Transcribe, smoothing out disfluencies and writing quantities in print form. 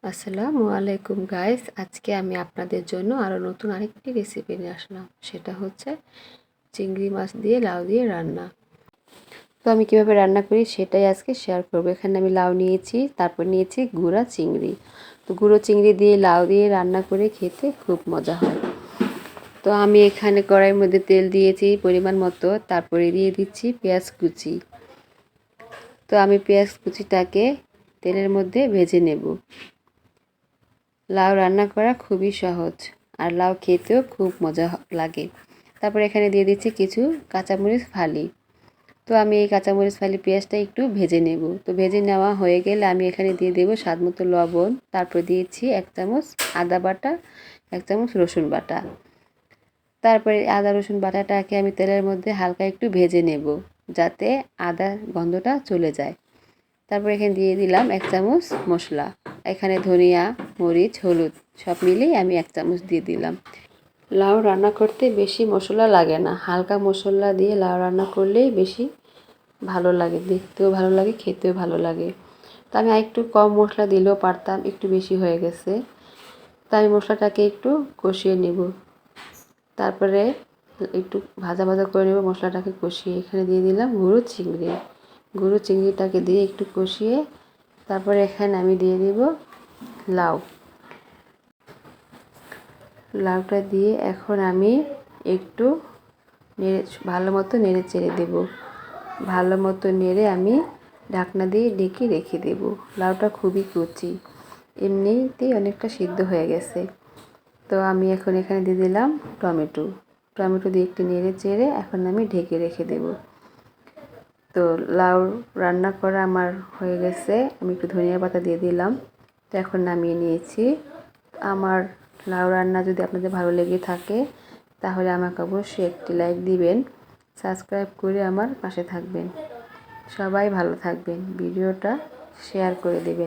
আসসালামু আলাইকুম গাইস, আজকে আমি আপনাদের জন্য আরও নতুন আরেকটি রেসিপি নিয়ে আসলাম। সেটা হচ্ছে চিংড়ি মাছ দিয়ে লাউ দিয়ে রান্না। তো আমি কিভাবে রান্না করি সেটাই আজকে শেয়ার করব। এখানে আমি লাউ নিয়েছি, তারপর নিয়েছি গুঁড়া চিংড়ি। তো গুঁড়ো চিংড়ি দিয়ে লাউ দিয়ে রান্না করে খেতে খুব মজা হয়। তো আমি এখানে কড়াইয়ের মধ্যে তেল দিয়েছি পরিমাণ মতো, তারপরে দিয়ে দিচ্ছি পেঁয়াজ কুচি। তো আমি পেঁয়াজ কুচিটাকে তেলের মধ্যে ভেজে নেব। লাউ রান্না করা খুবই সহজ, আর লাউ খেতেও খুব মজা লাগে। তারপর এখানে দিয়ে দিচ্ছি কিছু কাঁচামরিচ ফালি। তো আমি এই কাঁচামরিচ ফালি পেঁয়াজটা একটু ভেজে নেব। তো ভেজে নেওয়া হয়ে গেলে আমি এখানে দিয়ে দেব স্বাদ মতো লবণ। তারপর দিয়েছি 1 চামচ আদা বাটা, 1 চামচ রসুন বাটা। তারপরে আদা রসুন বাটাটাকে আমি তেলের মধ্যে হালকা একটু ভেজে নেব, যাতে আদা গন্ধটা চলে যায়। তারপর এখানে দিয়ে দিলাম 1 চামচ মশলা। এখানে ধনিয়া, মরিচ, হলুদ সব মিলিয়ে আমি 1 চামচ দিয়ে দিলাম। লাউ রান্না করতে বেশি মশলা লাগে না, হালকা মশলা দিয়ে লাউ রান্না করলেই বেশি ভালো লাগে, দেখতেও ভালো লাগে, খেতেও ভালো লাগে। তো আমি একটু কম মশলা দিলেও পারতাম, একটু বেশি হয়ে গেছে। তাই আমি মশলাটাকে একটু কষিয়ে নেব। তারপরে একটু ভাজা ভাজা করে নেব মশলাটাকে কষিয়ে। এখানে দিয়ে দিলাম গুঁড়ো চিংড়ি। গুঁড়ো চিংড়িটাকে দিয়ে একটু কষিয়ে তারপরে এখানে আমি দিয়ে দেব লাউটা দিয়ে এখন আমি একটু ভালো মতো নেড়ে চেড়ে দেব। ভালো মতো নেড়ে আমি ঢাকনা দিয়ে ঢেকে রেখে দেব। লাউটা খুবই কচি, এমনিতেই অনেকটা সিদ্ধ হয়ে গেছে। তো আমি এখন এখানে দিয়ে দিলাম টমেটো দিয়ে একটু নেড়ে চেড়ে এখন আমি ঢেকে রেখে দেব। তো লাউ রান্না করা আমার হয়ে গেছে, আমি একটু ধনিয়া পাতা দিয়ে দিলাম। তো এখন নামিয়ে নিয়েছি। আমার লাউ রান্না যদি আপনাদের ভালো লেগে থাকে তাহলে আমাকে অবশ্যই একটি লাইক দিবেন, সাবস্ক্রাইব করে আমার পাশে থাকবেন। সবাই ভালো থাকবেন, ভিডিওটা শেয়ার করে দেবেন।